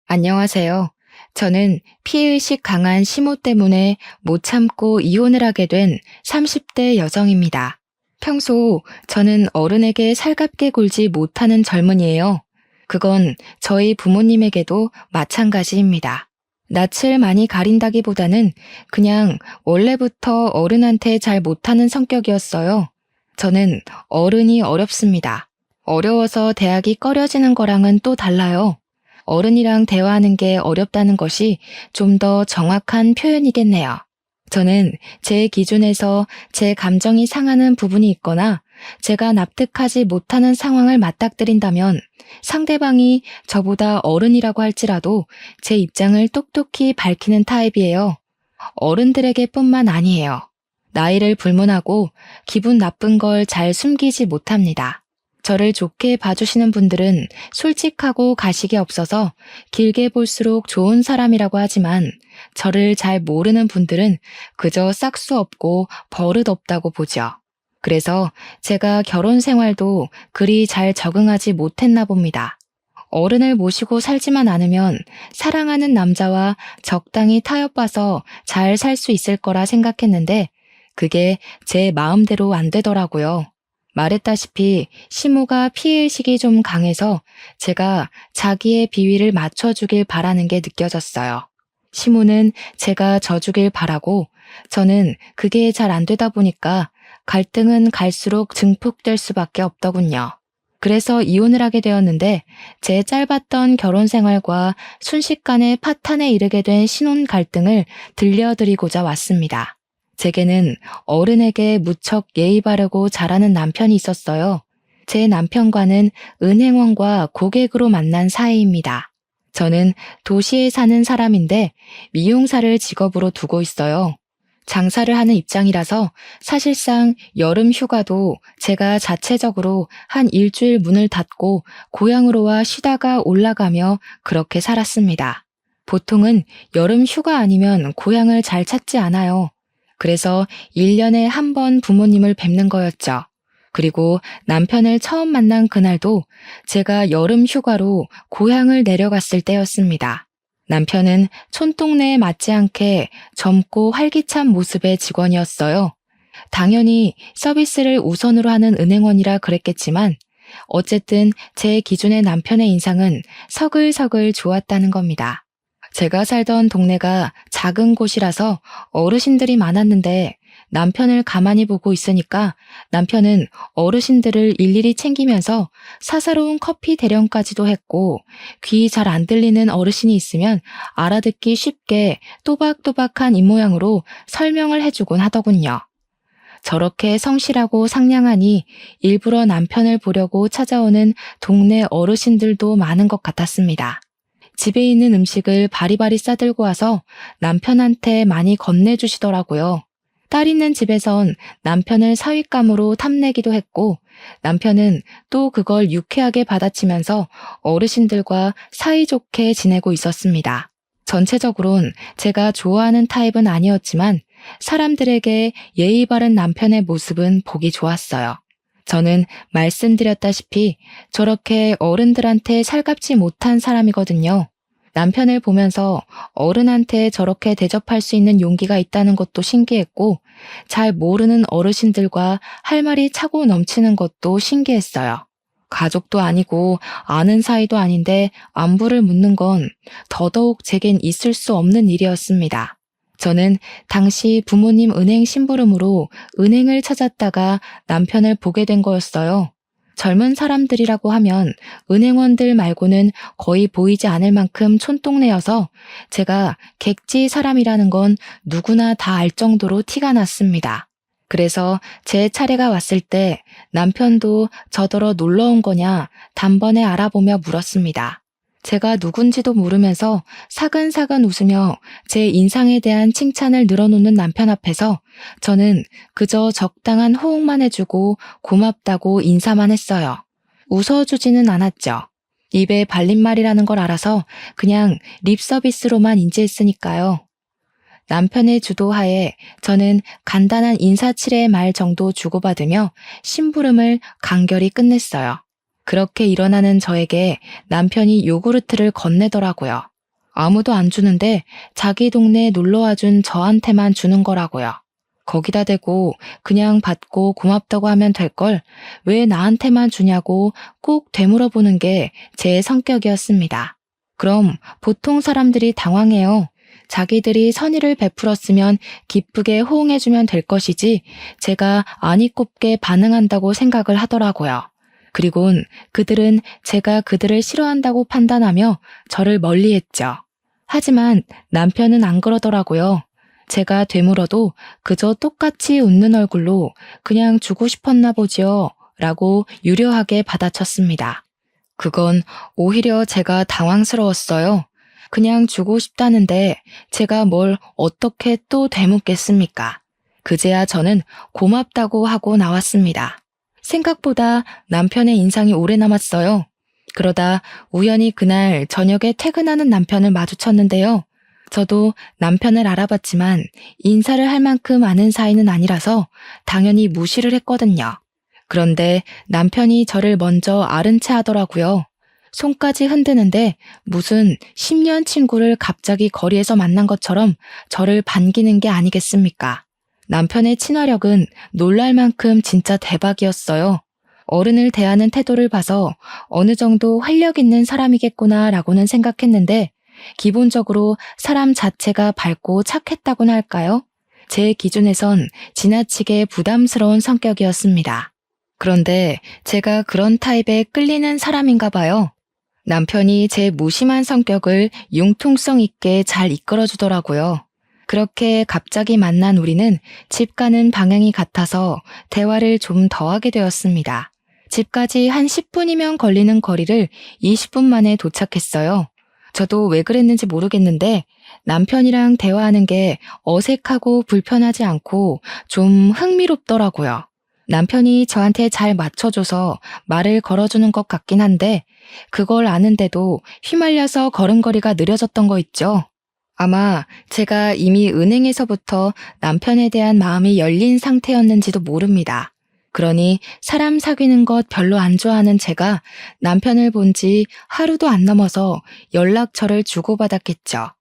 안녕하세요. 저는 피해의식 강한 시모 때문에 못 참고 이혼을 하게 된 30대 여성입니다. 평소 저는 어른에게 살갑게 굴지 못하는 젊은이에요. 그건 저희 부모님에게도 마찬가지입니다. 낯을 많이 가린다기보다는 그냥 원래부터 어른한테 잘 못하는 성격이었어요. 저는 어른이 어렵습니다. 어려워서 대학이 꺼려지는 거랑은 또 달라요. 어른이랑 대화하는 게 어렵다는 것이 좀 더 정확한 표현이겠네요. 저는 제 기준에서 제 감정이 상하는 부분이 있거나 제가 납득하지 못하는 상황을 맞닥뜨린다면 상대방이 저보다 어른이라고 할지라도 제 입장을 똑똑히 밝히는 타입이에요. 어른들에게 뿐만 아니에요. 나이를 불문하고 기분 나쁜 걸 잘 숨기지 못합니다. 저를 좋게 봐주시는 분들은 솔직하고 가식이 없어서 길게 볼수록 좋은 사람이라고 하지만 저를 잘 모르는 분들은 그저 싹수 없고 버릇 없다고 보죠. 그래서 제가 결혼 생활도 그리 잘 적응하지 못했나 봅니다. 어른을 모시고 살지만 않으면 사랑하는 남자와 적당히 타협봐서 잘 살 수 있을 거라 생각했는데 그게 제 마음대로 안 되더라고요. 말했다시피 시모가 피해의식이 좀 강해서 제가 자기의 비위를 맞춰주길 바라는 게 느껴졌어요. 시모는 제가 져주길 바라고 저는 그게 잘 안 되다 보니까 갈등은 갈수록 증폭될 수밖에 없더군요. 그래서 이혼을 하게 되었는데 제 짧았던 결혼 생활과 순식간에 파탄에 이르게 된 신혼 갈등을 들려드리고자 왔습니다. 제게는 어른에게 무척 예의 바르고 잘하는 남편이 있었어요. 제 남편과는 은행원과 고객으로 만난 사이입니다. 저는 도시에 사는 사람인데 미용사를 직업으로 두고 있어요. 장사를 하는 입장이라서 사실상 여름 휴가도 제가 자체적으로 한 일주일 문을 닫고 고향으로 와 쉬다가 올라가며 그렇게 살았습니다. 보통은 여름 휴가 아니면 고향을 잘 찾지 않아요. 그래서 1년에 한 번 부모님을 뵙는 거였죠. 그리고 남편을 처음 만난 그날도 제가 여름 휴가로 고향을 내려갔을 때였습니다. 남편은 촌동네에 맞지 않게 젊고 활기찬 모습의 직원이었어요. 당연히 서비스를 우선으로 하는 은행원이라 그랬겠지만 어쨌든 제 기준의 남편의 인상은 서글서글 좋았다는 겁니다. 제가 살던 동네가 작은 곳이라서 어르신들이 많았는데 남편을 가만히 보고 있으니까 남편은 어르신들을 일일이 챙기면서 사사로운 커피 대령까지도 했고 귀 잘 안 들리는 어르신이 있으면 알아듣기 쉽게 또박또박한 입모양으로 설명을 해주곤 하더군요. 저렇게 성실하고 상냥하니 일부러 남편을 보려고 찾아오는 동네 어르신들도 많은 것 같았습니다. 집에 있는 음식을 바리바리 싸들고 와서 남편한테 많이 건네주시더라고요. 딸 있는 집에선 남편을 사윗감으로 탐내기도 했고 남편은 또 그걸 유쾌하게 받아치면서 어르신들과 사이좋게 지내고 있었습니다. 전체적으론 제가 좋아하는 타입은 아니었지만 사람들에게 예의 바른 남편의 모습은 보기 좋았어요. 저는 말씀드렸다시피 저렇게 어른들한테 살갑지 못한 사람이거든요. 남편을 보면서 어른한테 저렇게 대접할 수 있는 용기가 있다는 것도 신기했고 잘 모르는 어르신들과 할 말이 차고 넘치는 것도 신기했어요. 가족도 아니고 아는 사이도 아닌데 안부를 묻는 건 더더욱 제겐 있을 수 없는 일이었습니다. 저는 당시 부모님 은행 심부름으로 은행을 찾았다가 남편을 보게 된 거였어요. 젊은 사람들이라고 하면 은행원들 말고는 거의 보이지 않을 만큼 촌동네여서 제가 객지 사람이라는 건 누구나 다 알 정도로 티가 났습니다. 그래서 제 차례가 왔을 때 남편도 저더러 놀러 온 거냐 단번에 알아보며 물었습니다. 제가 누군지도 모르면서 사근사근 웃으며 제 인상에 대한 칭찬을 늘어놓는 남편 앞에서 저는 그저 적당한 호응만 해주고 고맙다고 인사만 했어요. 웃어주지는 않았죠. 입에 발린 말이라는 걸 알아서 그냥 립 서비스로만 인지했으니까요. 남편의 주도하에 저는 간단한 인사치레의 말 정도 주고받으며 심부름을 간결히 끝냈어요. 그렇게 일어나는 저에게 남편이 요구르트를 건네더라고요. 아무도 안 주는데 자기 동네에 놀러와 준 저한테만 주는 거라고요. 거기다 대고 그냥 받고 고맙다고 하면 될 걸 왜 나한테만 주냐고 꼭 되물어보는 게 제 성격이었습니다. 그럼 보통 사람들이 당황해요. 자기들이 선의를 베풀었으면 기쁘게 호응해주면 될 것이지 제가 아니 꼽게 반응한다고 생각을 하더라고요. 그리곤 그들은 제가 그들을 싫어한다고 판단하며 저를 멀리했죠. 하지만 남편은 안 그러더라고요. 제가 되물어도 그저 똑같이 웃는 얼굴로 그냥 주고 싶었나 보지요 라고 유려하게 받아쳤습니다. 그건 오히려 제가 당황스러웠어요. 그냥 주고 싶다는데 제가 뭘 어떻게 또 되묻겠습니까? 그제야 저는 고맙다고 하고 나왔습니다. 생각보다 남편의 인상이 오래 남았어요. 그러다 우연히 그날 저녁에 퇴근하는 남편을 마주쳤는데요. 저도 남편을 알아봤지만 인사를 할 만큼 아는 사이는 아니라서 당연히 무시를 했거든요. 그런데 남편이 저를 먼저 아른 체 하더라고요. 손까지 흔드는데 무슨 10년 친구를 갑자기 거리에서 만난 것처럼 저를 반기는 게 아니겠습니까? 남편의 친화력은 놀랄 만큼 진짜 대박이었어요. 어른을 대하는 태도를 봐서 어느 정도 활력 있는 사람이겠구나라고는 생각했는데 기본적으로 사람 자체가 밝고 착했다고나 할까요? 제 기준에선 지나치게 부담스러운 성격이었습니다. 그런데 제가 그런 타입에 끌리는 사람인가 봐요. 남편이 제 무심한 성격을 융통성 있게 잘 이끌어주더라고요. 그렇게 갑자기 만난 우리는 집 가는 방향이 같아서 대화를 좀 더 하게 되었습니다. 집까지 한 10분이면 걸리는 거리를 20분 만에 도착했어요. 저도 왜 그랬는지 모르겠는데 남편이랑 대화하는 게 어색하고 불편하지 않고 좀 흥미롭더라고요. 남편이 저한테 잘 맞춰줘서 말을 걸어주는 것 같긴 한데 그걸 아는데도 휘말려서 걸음걸이가 느려졌던 거 있죠. 아마 제가 이미 은행에서부터 남편에 대한 마음이 열린 상태였는지도 모릅니다. 그러니 사람 사귀는 것 별로 안 좋아하는 제가 남편을 본 지 하루도 안 넘어서 연락처를 주고받았겠죠.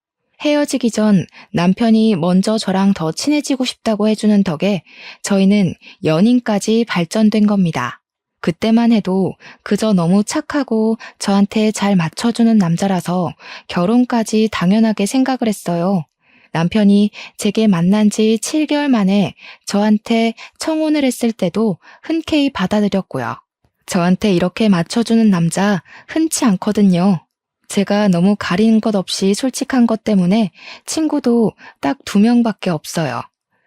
헤어지기 전 남편이 먼저 저랑 더 친해지고 싶다고 해주는 덕에 저희는 연인까지 발전된 겁니다. 그때만 해도 그저 너무 착하고 저한테 잘 맞춰주는 남자라서 결혼까지 당연하게 생각을 했어요. 남편이 제게 만난 지 7개월 만에 저한테 청혼을 했을 때도 흔쾌히 받아들였고요. 저한테 이렇게 맞춰주는 남자 흔치 않거든요. 제가 너무 가리는 것 없이 솔직한 것 때문에 친구도 딱 2명밖에 없어요.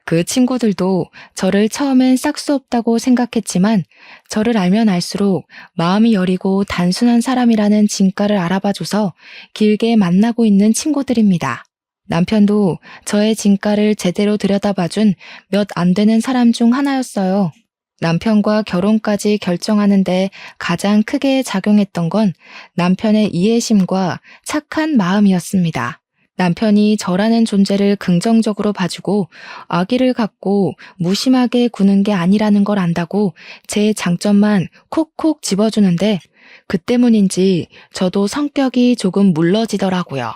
그 친구들도 저를 처음엔 싹수 없다고 생각했지만 저를 알면 알수록 마음이 여리고 단순한 사람이라는 진가를 알아봐줘서 길게 만나고 있는 친구들입니다. 남편도 저의 진가를 제대로 들여다봐준 몇 안 되는 사람 중 하나였어요. 남편과 결혼까지 결정하는데 가장 크게 작용했던 건 남편의 이해심과 착한 마음이었습니다. 남편이 저라는 존재를 긍정적으로 봐주고 아기를 갖고 무심하게 구는 게 아니라는 걸 안다고 제 장점만 콕콕 집어주는데 그 때문인지 저도 성격이 조금 물러지더라고요.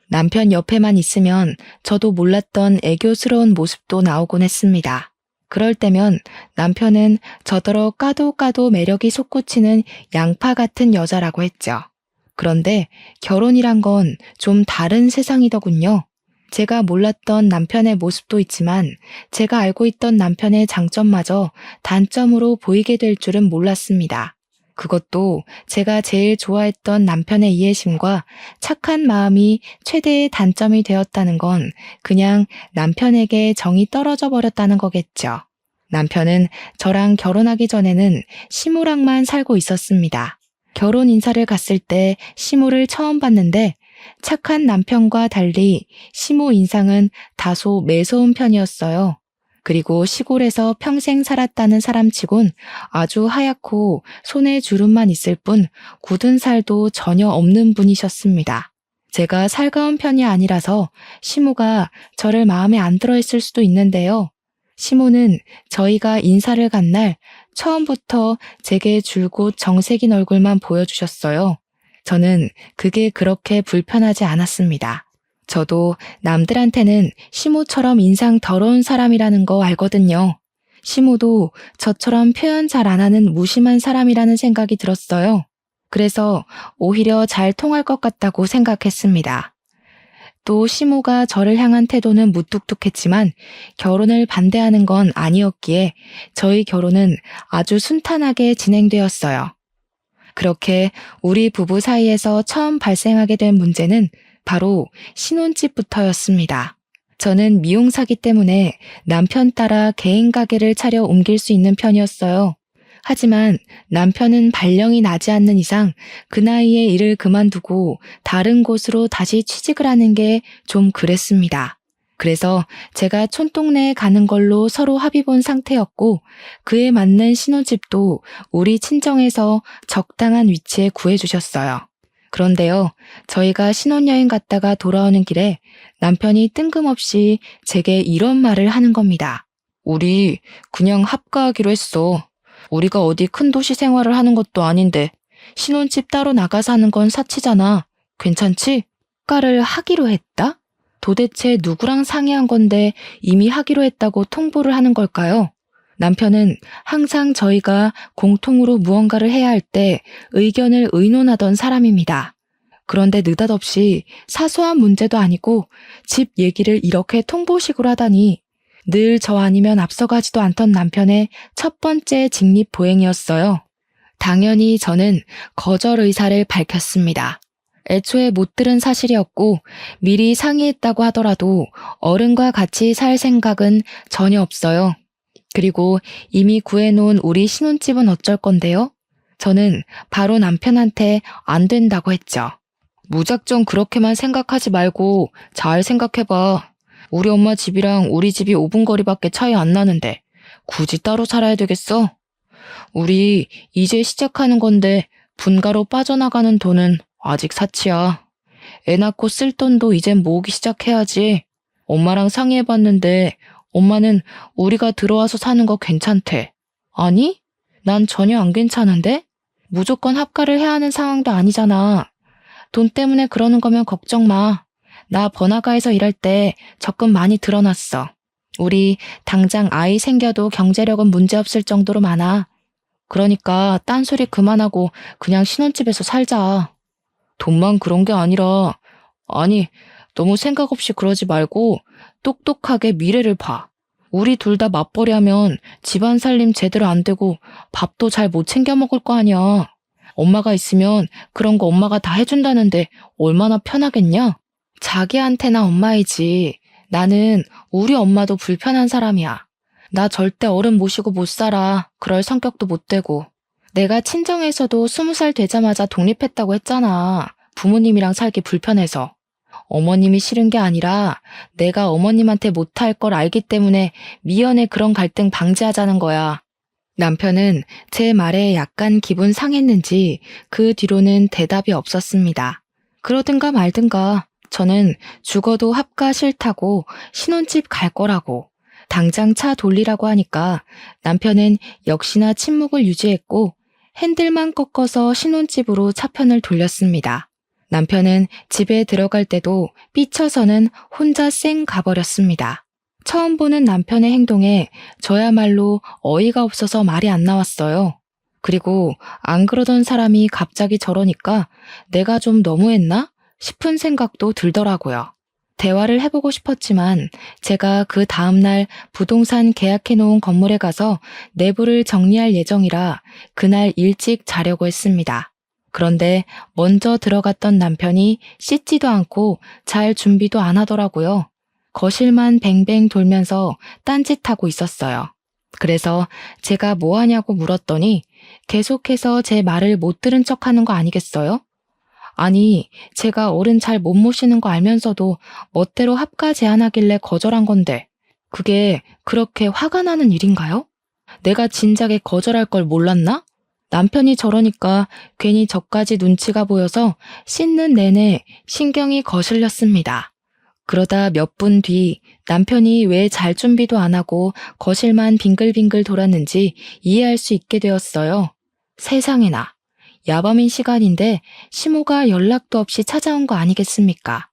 남편 옆에만 있으면 저도 몰랐던 애교스러운 모습도 나오곤 했습니다. 그럴 때면 남편은 저더러 까도 까도 매력이 솟구치는 양파 같은 여자라고 했죠. 그런데 결혼이란 건 좀 다른 세상이더군요. 제가 몰랐던 남편의 모습도 있지만 제가 알고 있던 남편의 장점마저 단점으로 보이게 될 줄은 몰랐습니다. 그것도 제가 제일 좋아했던 남편의 이해심과 착한 마음이 최대의 단점이 되었다는 건 그냥 남편에게 정이 떨어져 버렸다는 거겠죠. 남편은 저랑 결혼하기 전에는 시무랑만 살고 있었습니다. 결혼 인사를 갔을 때 시무를 처음 봤는데 착한 남편과 달리 시무 인상은 다소 매서운 편이었어요. 그리고 시골에서 평생 살았다는 사람치곤 아주 하얗고 손에 주름만 있을 뿐 굳은 살도 전혀 없는 분이셨습니다. 제가 살가운 편이 아니라서 시무가 저를 마음에 안 들어 했을 수도 있는데요. 시무는 저희가 인사를 간 날 처음부터 제게 줄곧 정색인 얼굴만 보여주셨어요. 저는 그게 그렇게 불편하지 않았습니다. 저도 남들한테는 시모처럼 인상 더러운 사람이라는 거 알거든요. 시모도 저처럼 표현 잘 안 하는 무심한 사람이라는 생각이 들었어요. 그래서 오히려 잘 통할 것 같다고 생각했습니다. 또 시모가 저를 향한 태도는 무뚝뚝했지만 결혼을 반대하는 건 아니었기에 저희 결혼은 아주 순탄하게 진행되었어요. 그렇게 우리 부부 사이에서 처음 발생하게 된 문제는 바로 신혼집부터였습니다. 저는 미용사기 때문에 남편 따라 개인 가게를 차려 옮길 수 있는 편이었어요. 하지만 남편은 발령이 나지 않는 이상 그 나이에 일을 그만두고 다른 곳으로 다시 취직을 하는 게 좀 그랬습니다. 그래서 제가 촌동네에 가는 걸로 서로 합의 본 상태였고 그에 맞는 신혼집도 우리 친정에서 적당한 위치에 구해주셨어요. 그런데요, 저희가 신혼여행 갔다가 돌아오는 길에 남편이 뜬금없이 제게 이런 말을 하는 겁니다. 우리 그냥 합가하기로 했어. 우리가 어디 큰 도시 생활을 하는 것도 아닌데 신혼집 따로 나가 사는 건 사치잖아. 괜찮지? 합가를 하기로 했다? 도대체 누구랑 상의한 건데 이미 하기로 했다고 통보를 하는 걸까요? 남편은 항상 저희가 공통으로 무언가를 해야 할 때 의견을 의논하던 사람입니다. 그런데 느닷없이 사소한 문제도 아니고 집 얘기를 이렇게 통보식으로 하다니 늘 저 아니면 앞서가지도 않던 남편의 첫 번째 직립보행이었어요. 당연히 저는 거절 의사를 밝혔습니다. 애초에 못 들은 사실이었고 미리 상의했다고 하더라도 어른과 같이 살 생각은 전혀 없어요. 그리고 이미 구해놓은 우리 신혼집은 어쩔 건데요? 저는 바로 남편한테 안 된다고 했죠. 무작정 그렇게만 생각하지 말고 잘 생각해봐. 우리 엄마 집이랑 우리 집이 5분 거리밖에 차이 안 나는데 굳이 따로 살아야 되겠어? 우리 이제 시작하는 건데 분가로 빠져나가는 돈은 아직 사치야. 애 낳고 쓸 돈도 이젠 모으기 시작해야지. 엄마랑 상의해봤는데 엄마는 우리가 들어와서 사는 거 괜찮대. 아니? 난 전혀 안 괜찮은데? 무조건 합가를 해야 하는 상황도 아니잖아. 돈 때문에 그러는 거면 걱정 마. 나 번화가에서 일할 때 적금 많이 들어놨어. 우리 당장 아이 생겨도 경제력은 문제없을 정도로 많아. 그러니까 딴소리 그만하고 그냥 신혼집에서 살자. 돈만 그런 게 아니라, 아니, 너무 생각 없이 그러지 말고 똑똑하게 미래를 봐. 우리 둘 다 맞벌이 하면 집안 살림 제대로 안 되고 밥도 잘 못 챙겨 먹을 거 아니야. 엄마가 있으면 그런 거 엄마가 다 해준다는데 얼마나 편하겠냐? 자기한테나 엄마이지. 나는 우리 엄마도 불편한 사람이야. 나 절대 어른 모시고 못 살아. 그럴 성격도 못 되고. 내가 친정에서도 20살 되자마자 독립했다고 했잖아. 부모님이랑 살기 불편해서. 어머님이 싫은 게 아니라 내가 어머님한테 못할 걸 알기 때문에 미연에 그런 갈등 방지하자는 거야. 남편은 제 말에 약간 기분 상했는지 그 뒤로는 대답이 없었습니다. 그러든가 말든가 저는 죽어도 합가 싫다고 신혼집 갈 거라고 당장 차 돌리라고 하니까 남편은 역시나 침묵을 유지했고 핸들만 꺾어서 신혼집으로 차편을 돌렸습니다. 남편은 집에 들어갈 때도 삐쳐서는 혼자 쌩 가버렸습니다. 처음 보는 남편의 행동에 저야말로 어이가 없어서 말이 안 나왔어요. 그리고 안 그러던 사람이 갑자기 저러니까 내가 좀 너무했나 싶은 생각도 들더라고요. 대화를 해보고 싶었지만 제가 그 다음날 부동산 계약해놓은 건물에 가서 내부를 정리할 예정이라 그날 일찍 자려고 했습니다. 그런데 먼저 들어갔던 남편이 씻지도 않고 잘 준비도 안 하더라고요. 거실만 뱅뱅 돌면서 딴짓하고 있었어요. 그래서 제가 뭐 하냐고 물었더니 계속해서 제 말을 못 들은 척하는 거 아니겠어요? 아니, 제가 어른 잘 못 모시는 거 알면서도 멋대로 합가 제안하길래 거절한 건데 그게 그렇게 화가 나는 일인가요? 내가 진작에 거절할 걸 몰랐나? 남편이 저러니까 괜히 저까지 눈치가 보여서 씻는 내내 신경이 거슬렸습니다. 그러다 몇 분 뒤 남편이 왜 잘 준비도 안 하고 거실만 빙글빙글 돌았는지 이해할 수 있게 되었어요. 세상에나, 야밤인 시간인데 시모가 연락도 없이 찾아온 거 아니겠습니까?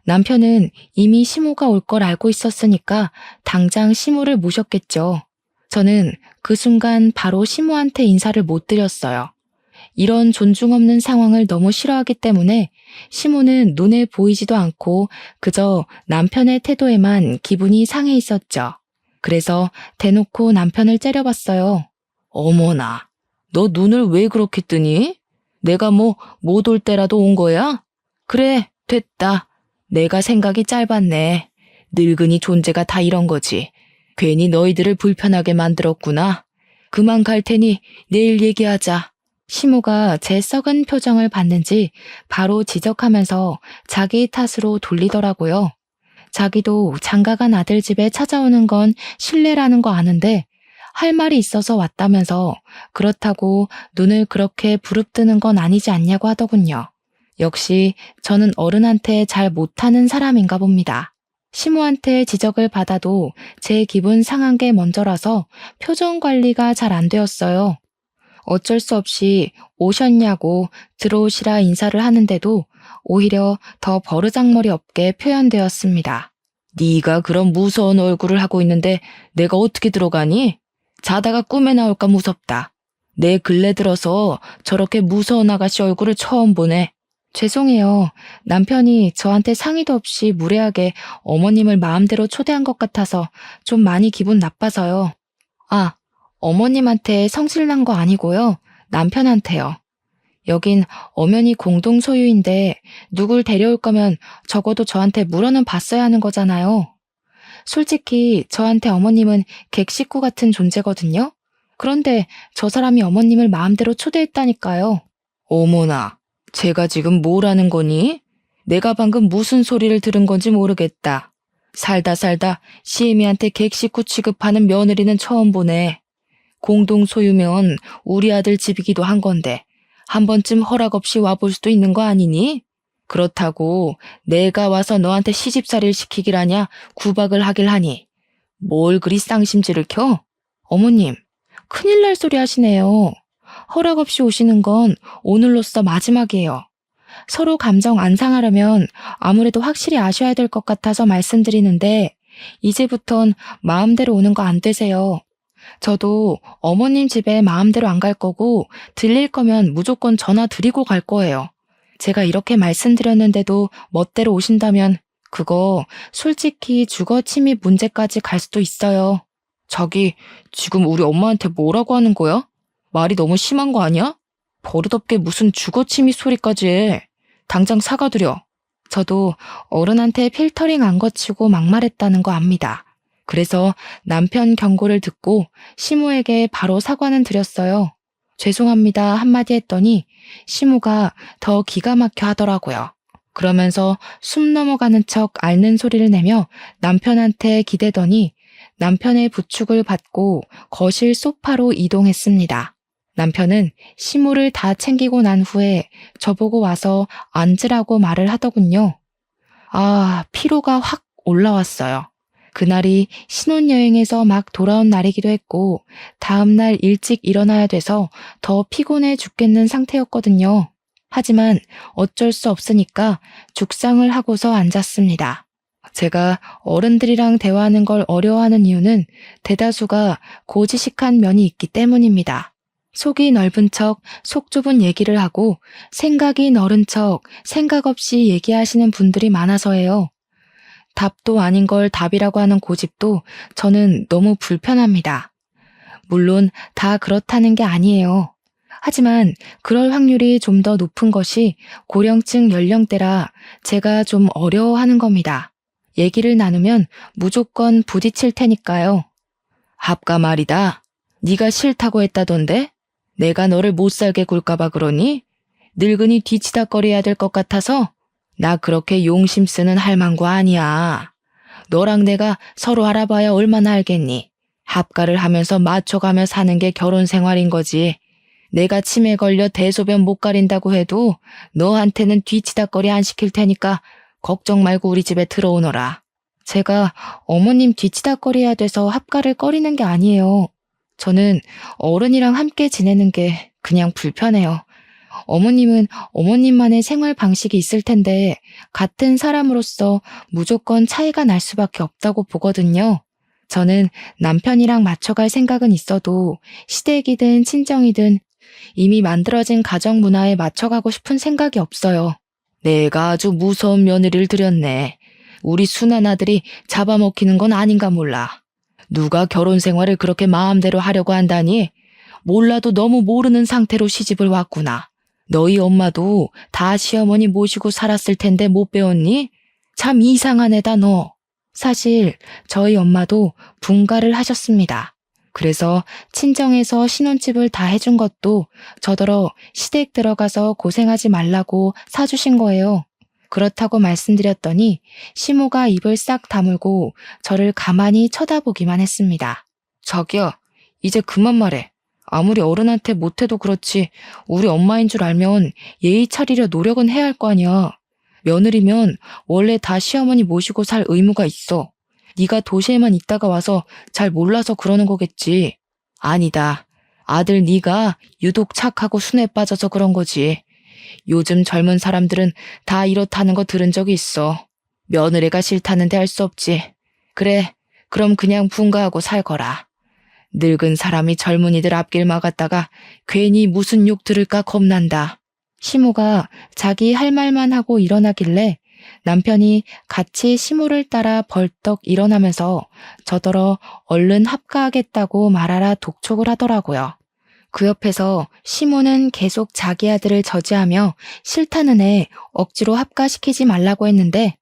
남편은 이미 시모가 올 걸 알고 있었으니까 당장 시모를 모셨겠죠. 저는 그 순간 바로 시모한테 인사를 못 드렸어요. 이런 존중 없는 상황을 너무 싫어하기 때문에 시모는 눈에 보이지도 않고 그저 남편의 태도에만 기분이 상해 있었죠. 그래서 대놓고 남편을 째려봤어요. 어머나, 너 눈을 왜 그렇게 뜨니? 내가 뭐 못 올 때라도 온 거야? 그래, 됐다. 내가 생각이 짧았네. 늙은이 존재가 다 이런 거지. 괜히 너희들을 불편하게 만들었구나. 그만 갈 테니 내일 얘기하자. 시모가 제 썩은 표정을 봤는지 바로 지적하면서 자기 탓으로 돌리더라고요. 자기도 장가간 아들 집에 찾아오는 건 실례라는 거 아는데 할 말이 있어서 왔다면서 그렇다고 눈을 그렇게 부릅뜨는 건 아니지 않냐고 하더군요. 역시 저는 어른한테 잘 못하는 사람인가 봅니다. 시모한테 지적을 받아도 제 기분 상한 게 먼저라서 표정 관리가 잘 안 되었어요. 어쩔 수 없이 오셨냐고 들어오시라 인사를 하는데도 오히려 더 버르장머리 없게 표현되었습니다. 네가 그런 무서운 얼굴을 하고 있는데 내가 어떻게 들어가니? 자다가 꿈에 나올까 무섭다. 내 근래 들어서 저렇게 무서운 아가씨 얼굴을 처음 보네. 죄송해요. 남편이 저한테 상의도 없이 무례하게 어머님을 마음대로 초대한 것 같아서 좀 많이 기분 나빠서요. 아, 어머님한테 성질난 거 아니고요. 남편한테요. 여긴 엄연히 공동 소유인데 누굴 데려올 거면 적어도 저한테 물어는 봤어야 하는 거잖아요. 솔직히 저한테 어머님은 객식구 같은 존재거든요. 그런데 저 사람이 어머님을 마음대로 초대했다니까요. 어머나, 제가 지금 뭘 하는 거니? 내가 방금 무슨 소리를 들은 건지 모르겠다. 살다 시애미한테 객식구 취급하는 며느리는 처음 보네. 공동 소유면 우리 아들 집이기도 한 건데 한 번쯤 허락 없이 와볼 수도 있는 거 아니니? 그렇다고 내가 와서 너한테 시집살이를 시키기라냐 구박을 하길 하니 뭘 그리 쌍심지를 켜? 어머님, 큰일 날 소리 하시네요. 허락 없이 오시는 건 오늘로써 마지막이에요. 서로 감정 안 상하려면 아무래도 확실히 아셔야 될 것 같아서 말씀드리는데 이제부턴 마음대로 오는 거 안 되세요. 저도 어머님 집에 마음대로 안 갈 거고 들릴 거면 무조건 전화 드리고 갈 거예요. 제가 이렇게 말씀드렸는데도 멋대로 오신다면 그거 솔직히 주거 침입 문제까지 갈 수도 있어요. 자기 지금 우리 엄마한테 뭐라고 하는 거야? 말이 너무 심한 거 아니야? 버릇없게 무슨 주거 침입 소리까지 해. 당장 사과드려. 저도 어른한테 필터링 안 거치고 막말했다는 거 압니다. 그래서 남편 경고를 듣고 시모에게 바로 사과는 드렸어요. 죄송합니다 한마디 했더니 시모가 더 기가 막혀 하더라고요. 그러면서 숨 넘어가는 척 앓는 소리를 내며 남편한테 기대더니 남편의 부축을 받고 거실 소파로 이동했습니다. 남편은 시모를 다 챙기고 난 후에 저보고 와서 앉으라고 말을 하더군요. 아, 피로가 확 올라왔어요. 그날이 신혼여행에서 막 돌아온 날이기도 했고 다음날 일찍 일어나야 돼서 더 피곤해 죽겠는 상태였거든요. 하지만 어쩔 수 없으니까 죽상을 하고서 앉았습니다. 제가 어른들이랑 대화하는 걸 어려워하는 이유는 대다수가 고지식한 면이 있기 때문입니다. 속이 넓은 척 속 좁은 얘기를 하고 생각이 넓은 척 생각 없이 얘기하시는 분들이 많아서예요. 답도 아닌 걸 답이라고 하는 고집도 저는 너무 불편합니다. 물론 다 그렇다는 게 아니에요. 하지만 그럴 확률이 좀 더 높은 것이 고령층 연령대라 제가 좀 어려워하는 겁니다. 얘기를 나누면 무조건 부딪힐 테니까요. 합가 말이다. 네가 싫다고 했다던데? 내가 너를 못 살게 굴까봐 그러니? 늙은이 뒤치다거려야 될 것 같아서? 나 그렇게 용심 쓰는 할망구 아니야. 너랑 내가 서로 알아봐야 얼마나 알겠니? 합가를 하면서 맞춰가며 사는 게 결혼 생활인 거지. 내가 치매 걸려 대소변 못 가린다고 해도 너한테는 뒤치다거리 안 시킬 테니까 걱정 말고 우리 집에 들어오너라. 제가 어머님 뒤치다거려야 돼서 합가를 꺼리는 게 아니에요. 저는 어른이랑 함께 지내는 게 그냥 불편해요. 어머님은 어머님만의 생활 방식이 있을 텐데 같은 사람으로서 무조건 차이가 날 수밖에 없다고 보거든요. 저는 남편이랑 맞춰갈 생각은 있어도 시댁이든 친정이든 이미 만들어진 가정 문화에 맞춰가고 싶은 생각이 없어요. 내가 아주 무서운 며느리를 들였네. 우리 순한 아들이 잡아먹히는 건 아닌가 몰라. 누가 결혼 생활을 그렇게 마음대로 하려고 한다니? 몰라도 너무 모르는 상태로 시집을 왔구나. 너희 엄마도 다 시어머니 모시고 살았을 텐데 못 배웠니? 참 이상한 애다 너. 사실 저희 엄마도 분가를 하셨습니다. 그래서 친정에서 신혼집을 다 해준 것도 저더러 시댁 들어가서 고생하지 말라고 사주신 거예요. 그렇다고 말씀드렸더니 시모가 입을 싹 다물고 저를 가만히 쳐다보기만 했습니다. 자기야, 이제 그만 말해. 아무리 어른한테 못해도 그렇지 우리 엄마인 줄 알면 예의 차리려 노력은 해야 할 거 아니야. 며느리면 원래 다 시어머니 모시고 살 의무가 있어. 네가 도시에만 있다가 와서 잘 몰라서 그러는 거겠지. 아니다. 아들 네가 유독 착하고 순해 빠져서 그런 거지. 요즘 젊은 사람들은 다 이렇다는 거 들은 적이 있어. 며느리가 싫다는데 할 수 없지. 그래, 그럼 그냥 분가하고 살거라. 늙은 사람이 젊은이들 앞길 막았다가 괜히 무슨 욕 들을까 겁난다. 시모가 자기 할 말만 하고 일어나길래 남편이 같이 시모를 따라 벌떡 일어나면서 저더러 얼른 합가하겠다고 말하라 독촉을 하더라고요. 그 옆에서 시모는 계속 자기 아들을 저지하며 싫다는 애 억지로 합가시키지 말라고 했는데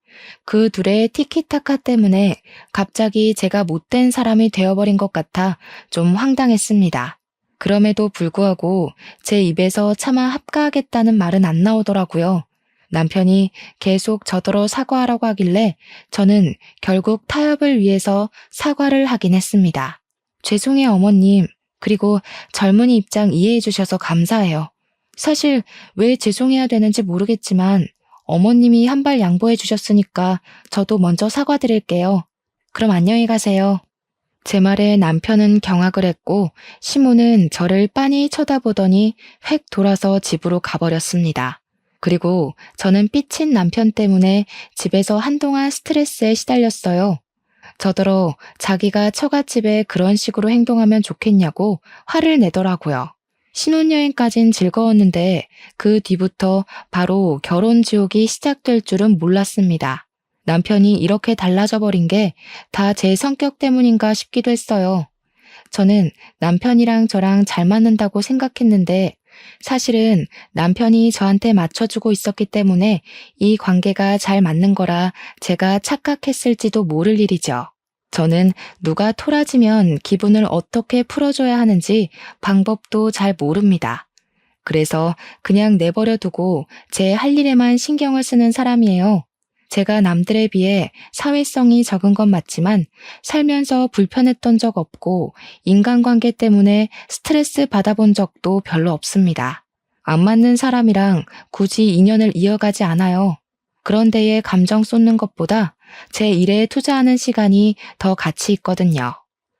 그 둘의 티키타카 때문에 갑자기 제가 못된 사람이 되어버린 것 같아 좀 황당했습니다. 그럼에도 불구하고 제 입에서 차마 합가하겠다는 말은 안 나오더라고요. 남편이 계속 저더러 사과하라고 하길래 저는 결국 타협을 위해서 사과를 하긴 했습니다. 죄송해요 어머님. 그리고 젊은이 입장 이해해 주셔서 감사해요. 사실 왜 죄송해야 되는지 모르겠지만 어머님이 한 발 양보해 주셨으니까 저도 먼저 사과드릴게요. 그럼 안녕히 가세요. 제 말에 남편은 경악을 했고 시모는 저를 빤히 쳐다보더니 획 돌아서 집으로 가버렸습니다. 그리고 저는 삐친 남편 때문에 집에서 한동안 스트레스에 시달렸어요. 저더러 자기가 처갓집에 그런 식으로 행동하면 좋겠냐고 화를 내더라고요. 신혼여행까진 즐거웠는데 그 뒤부터 바로 결혼 지옥이 시작될 줄은 몰랐습니다. 남편이 이렇게 달라져 버린 게 다 제 성격 때문인가 싶기도 했어요. 저는 남편이랑 저랑 잘 맞는다고 생각했는데 사실은 남편이 저한테 맞춰주고 있었기 때문에 이 관계가 잘 맞는 거라 제가 착각했을지도 모를 일이죠. 저는 누가 토라지면 기분을 어떻게 풀어줘야 하는지 방법도 잘 모릅니다. 그래서 그냥 내버려 두고 제 할 일에만 신경을 쓰는 사람이에요. 제가 남들에 비해 사회성이 적은 건 맞지만 살면서 불편했던 적 없고 인간관계 때문에 스트레스 받아본 적도 별로 없습니다. 안 맞는 사람이랑 굳이 인연을 이어가지 않아요. 그런 데에 감정 쏟는 것보다 제 일에 투자하는 시간이 더 가치 있거든요.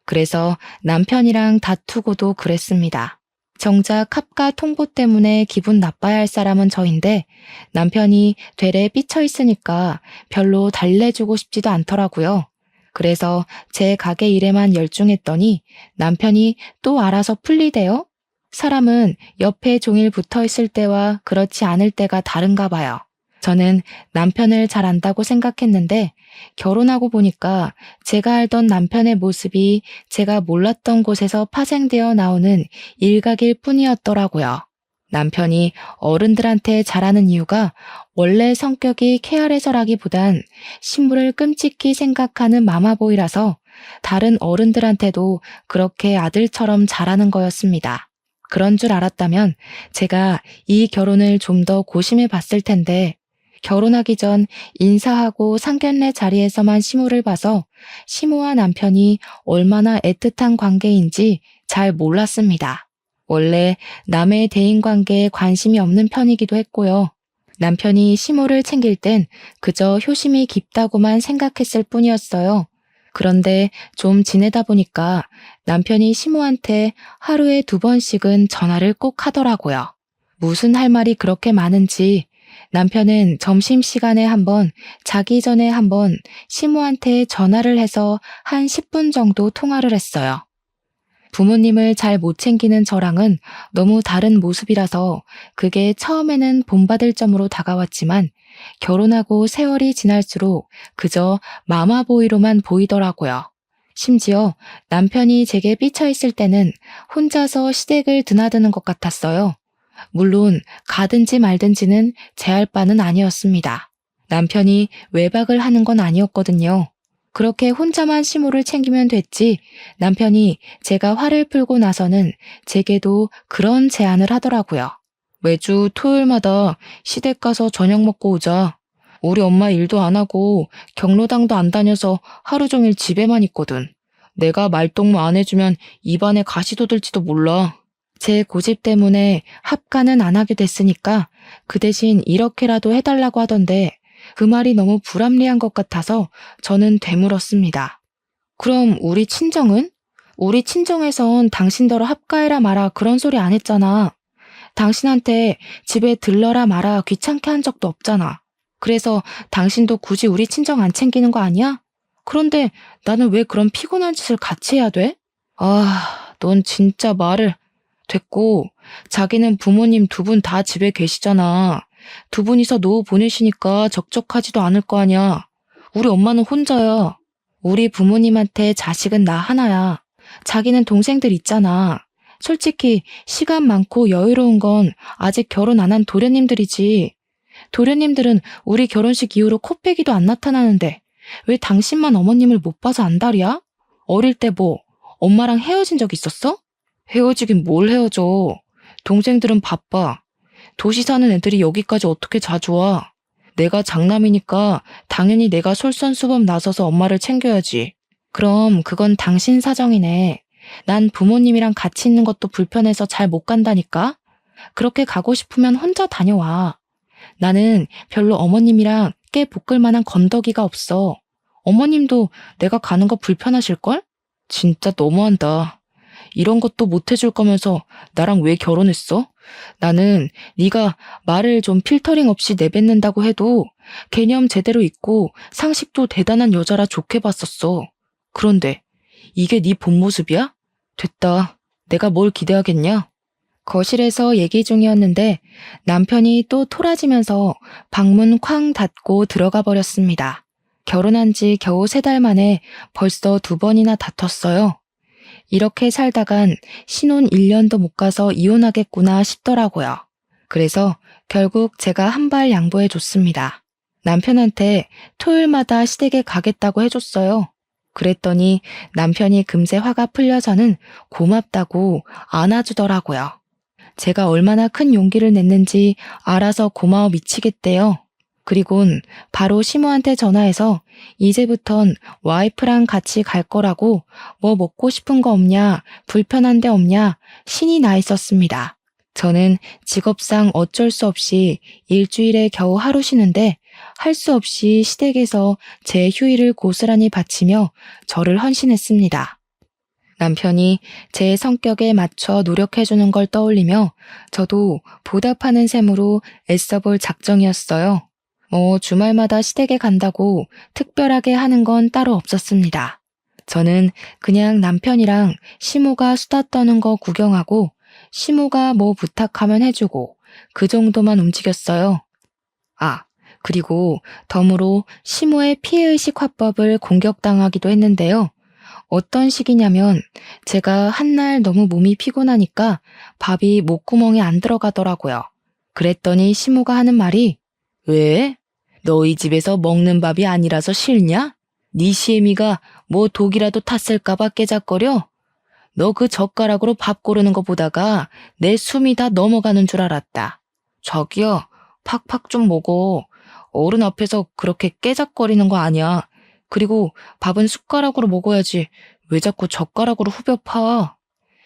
그래서 남편이랑 다투고도 그랬습니다. 정작 합가 통보 때문에 기분 나빠야 할 사람은 저인데 남편이 되레 삐쳐 있으니까 별로 달래주고 싶지도 않더라고요. 그래서 제 가게 일에만 열중했더니 남편이 또 알아서 풀리대요? 사람은 옆에 종일 붙어 있을 때와 그렇지 않을 때가 다른가 봐요. 저는 남편을 잘 안다고 생각했는데 결혼하고 보니까 제가 알던 남편의 모습이 제가 몰랐던 곳에서 파생되어 나오는 일각일 뿐이었더라고요. 남편이 어른들한테 잘하는 이유가 원래 성격이 쾌활해서라기보단 신부를 끔찍히 생각하는 마마보이라서 다른 어른들한테도 그렇게 아들처럼 잘하는 거였습니다. 그런 줄 알았다면 제가 이 결혼을 좀 더 고심해 봤을 텐데 결혼하기 전 인사하고 상견례 자리에서만 시모를 봐서 시모와 남편이 얼마나 애틋한 관계인지 잘 몰랐습니다. 원래 남의 대인관계에 관심이 없는 편이기도 했고요. 남편이 시모를 챙길 땐 그저 효심이 깊다고만 생각했을 뿐이었어요. 그런데 좀 지내다 보니까 남편이 시모한테 하루에 2번씩은 전화를 꼭 하더라고요. 무슨 할 말이 그렇게 많은지 남편은 점심시간에 한 번, 자기 전에 한 번 시모한테 전화를 해서 한 10분 정도 통화를 했어요. 부모님을 잘 못 챙기는 저랑은 너무 다른 모습이라서 그게 처음에는 본받을 점으로 다가왔지만 결혼하고 세월이 지날수록 그저 마마보이로만 보이더라고요. 심지어 남편이 제게 삐쳐있을 때는 혼자서 시댁을 드나드는 것 같았어요. 물론 가든지 말든지는 제 할 바는 아니었습니다. 남편이 외박을 하는 건 아니었거든요. 그렇게 혼자만 시모를 챙기면 됐지 남편이 제가 화를 풀고 나서는 제게도 그런 제안을 하더라고요. 매주 토요일마다 시댁 가서 저녁 먹고 오자. 우리 엄마 일도 안 하고 경로당도 안 다녀서 하루 종일 집에만 있거든. 내가 말동무 안 해주면 입안에 가시 돋을지도 몰라. 제 고집 때문에 합가는 안 하게 됐으니까 그 대신 이렇게라도 해달라고 하던데 그 말이 너무 불합리한 것 같아서 저는 되물었습니다. 그럼 우리 친정은? 우리 친정에선 당신더러 합가해라 마라 그런 소리 안 했잖아. 당신한테 집에 들러라 마라 귀찮게 한 적도 없잖아. 그래서 당신도 굳이 우리 친정 안 챙기는 거 아니야? 그런데 나는 왜 그런 피곤한 짓을 같이 해야 돼? 넌 진짜 말을... 됐고, 자기는 부모님 두 분 다 집에 계시잖아. 두 분이서 노후 보내시니까 적적하지도 않을 거 아니야. 우리 엄마는 혼자야. 우리 부모님한테 자식은 나 하나야. 자기는 동생들 있잖아. 솔직히 시간 많고 여유로운 건 아직 결혼 안 한 도련님들이지. 도련님들은 우리 결혼식 이후로 코빼기도 안 나타나는데 왜 당신만 어머님을 못 봐서 안달이야? 어릴 때 뭐 엄마랑 헤어진 적 있었어? 헤어지긴 뭘 헤어져. 동생들은 바빠. 도시 사는 애들이 여기까지 어떻게 자주 와. 내가 장남이니까 당연히 내가 솔선수범 나서서 엄마를 챙겨야지. 그럼 그건 당신 사정이네. 난 부모님이랑 같이 있는 것도 불편해서 잘 못 간다니까? 그렇게 가고 싶으면 혼자 다녀와. 나는 별로 어머님이랑 깨 볶을 만한 건더기가 없어. 어머님도 내가 가는 거 불편하실걸? 진짜 너무한다. 이런 것도 못 해줄 거면서 나랑 왜 결혼했어? 나는 네가 말을 좀 필터링 없이 내뱉는다고 해도 개념 제대로 있고 상식도 대단한 여자라 좋게 봤었어. 그런데 이게 네 본 모습이야? 됐다. 내가 뭘 기대하겠냐? 거실에서 얘기 중이었는데 남편이 또 토라지면서 방문 쾅 닫고 들어가 버렸습니다. 결혼한 지 겨우 3달 만에 벌써 2번이나 다퉜어요. 이렇게 살다간 신혼 1년도 못 가서 이혼하겠구나 싶더라고요. 그래서 결국 제가 한 발 양보해 줬습니다. 남편한테 토요일마다 시댁에 가겠다고 해줬어요. 그랬더니 남편이 금세 화가 풀려서는 고맙다고 안아주더라고요. 제가 얼마나 큰 용기를 냈는지 알아서 고마워 미치겠대요. 그리곤 바로 시모한테 전화해서 이제부턴 와이프랑 같이 갈 거라고 뭐 먹고 싶은 거 없냐, 불편한 데 없냐 신이 나 있었습니다. 저는 직업상 어쩔 수 없이 일주일에 겨우 하루 쉬는데 할 수 없이 시댁에서 제 휴일을 고스란히 바치며 저를 헌신했습니다. 남편이 제 성격에 맞춰 노력해주는 걸 떠올리며 저도 보답하는 셈으로 애써볼 작정이었어요. 주말마다 시댁에 간다고 특별하게 하는 건 따로 없었습니다. 저는 그냥 남편이랑 시모가 수다 떠는 거 구경하고 시모가 뭐 부탁하면 해주고 그 정도만 움직였어요. 그리고 덤으로 시모의 피해의식 화법을 공격당하기도 했는데요. 어떤 식이냐면 제가 한날 너무 몸이 피곤하니까 밥이 목구멍에 안 들어가더라고요. 그랬더니 시모가 하는 말이 왜? 너희 집에서 먹는 밥이 아니라서 싫냐? 네 시애미가 뭐 독이라도 탔을까봐 깨작거려? 너 그 젓가락으로 밥 고르는 거 보다가 내 숨이 다 넘어가는 줄 알았다. 저기요, 팍팍 좀 먹어. 어른 앞에서 그렇게 깨작거리는 거 아니야. 그리고 밥은 숟가락으로 먹어야지 왜 자꾸 젓가락으로 후벼 파.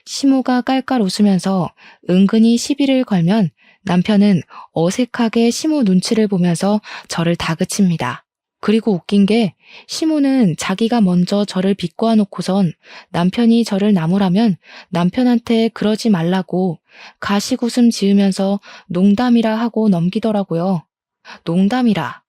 시모가 깔깔 웃으면서 은근히 시비를 걸면 남편은 어색하게 시모 눈치를 보면서 저를 다그칩니다. 그리고 웃긴 게 시모는 자기가 먼저 저를 비꼬아 놓고선 남편이 저를 나무라면 남편한테 그러지 말라고 가식웃음 지으면서 농담이라 하고 넘기더라고요. 농담이라.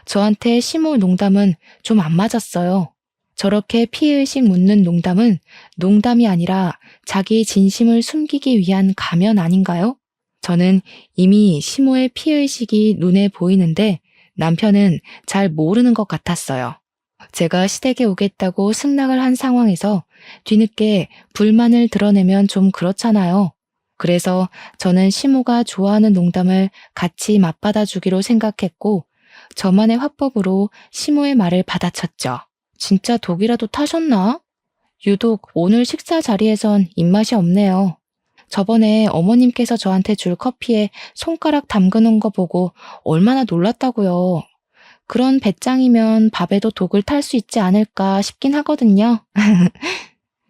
저한테 시모 농담은 좀 안 맞았어요. 저렇게 피해의식 묻는 농담은 농담이 아니라 자기 진심을 숨기기 위한 가면 아닌가요? 저는 이미 시모의 피해의식이 눈에 보이는데 남편은 잘 모르는 것 같았어요. 제가 시댁에 오겠다고 승낙을 한 상황에서 뒤늦게 불만을 드러내면 좀 그렇잖아요. 그래서 저는 시모가 좋아하는 농담을 같이 맞받아 주기로 생각했고 저만의 화법으로 시모의 말을 받아쳤죠. 진짜 독이라도 타셨나? 유독 오늘 식사 자리에선 입맛이 없네요. 저번에 어머님께서 저한테 줄 커피에 손가락 담그는 거 보고 얼마나 놀랐다고요. 그런 배짱이면 밥에도 독을 탈 수 있지 않을까 싶긴 하거든요.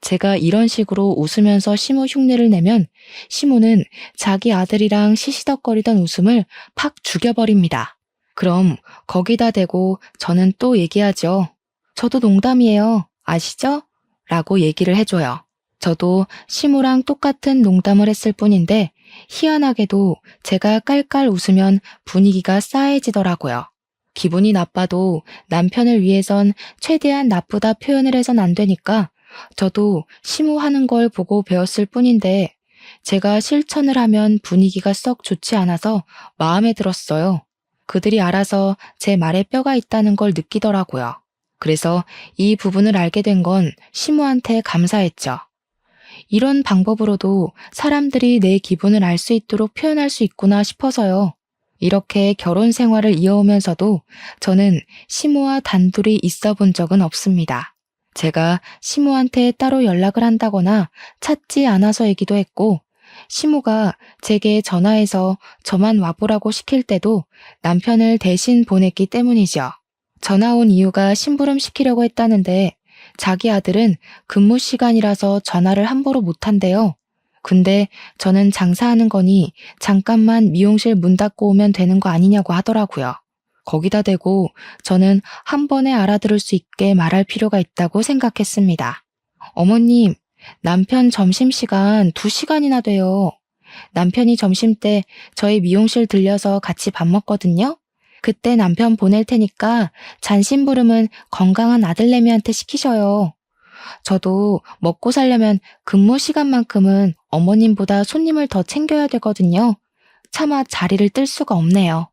제가 이런 식으로 웃으면서 시모 흉내를 내면 시모는 자기 아들이랑 시시덕거리던 웃음을 팍 죽여버립니다. 그럼 거기다 대고 저는 또 얘기하죠. 저도 농담이에요. 아시죠? 라고 얘기를 해줘요. 저도 시모랑 똑같은 농담을 했을 뿐인데 희한하게도 제가 깔깔 웃으면 분위기가 싸해지더라고요. 기분이 나빠도 남편을 위해선 최대한 나쁘다 표현을 해선 안 되니까 저도 시모 하는 걸 보고 배웠을 뿐인데 제가 실천을 하면 분위기가 썩 좋지 않아서 마음에 들었어요. 그들이 알아서 제 말에 뼈가 있다는 걸 느끼더라고요. 그래서 이 부분을 알게 된 건 시모한테 감사했죠. 이런 방법으로도 사람들이 내 기분을 알 수 있도록 표현할 수 있구나 싶어서요. 이렇게 결혼 생활을 이어오면서도 저는 시모와 단둘이 있어 본 적은 없습니다. 제가 시모한테 따로 연락을 한다거나 찾지 않아서이기도 했고, 시모가 제게 전화해서 저만 와보라고 시킬 때도 남편을 대신 보냈기 때문이죠. 전화 온 이유가 심부름 시키려고 했다는데 자기 아들은 근무 시간이라서 전화를 함부로 못한대요. 근데 저는 장사하는 거니 잠깐만 미용실 문 닫고 오면 되는 거 아니냐고 하더라고요. 거기다 대고 저는 한 번에 알아들을 수 있게 말할 필요가 있다고 생각했습니다. 어머님, 남편 점심시간 2시간이나 돼요. 남편이 점심때 저희 미용실 들려서 같이 밥 먹거든요. 그때 남편 보낼 테니까 잔심부름은 건강한 아들내미한테 시키셔요. 저도 먹고 살려면 근무 시간만큼은 어머님보다 손님을 더 챙겨야 되거든요. 차마 자리를 뜰 수가 없네요.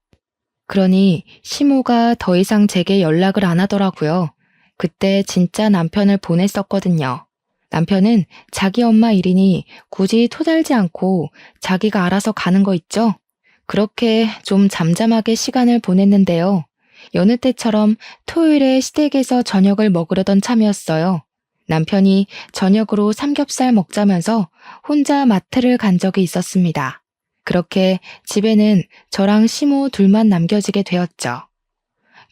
그러니 시모가 더 이상 제게 연락을 안 하더라고요. 그때 진짜 남편을 보냈었거든요. 남편은 자기 엄마 일이니 굳이 토달지 않고 자기가 알아서 가는 거 있죠? 그렇게 좀 잠잠하게 시간을 보냈는데요. 여느 때처럼 토요일에 시댁에서 저녁을 먹으려던 참이었어요. 남편이 저녁으로 삼겹살 먹자면서 혼자 마트를 간 적이 있었습니다. 그렇게 집에는 저랑 시모 둘만 남겨지게 되었죠.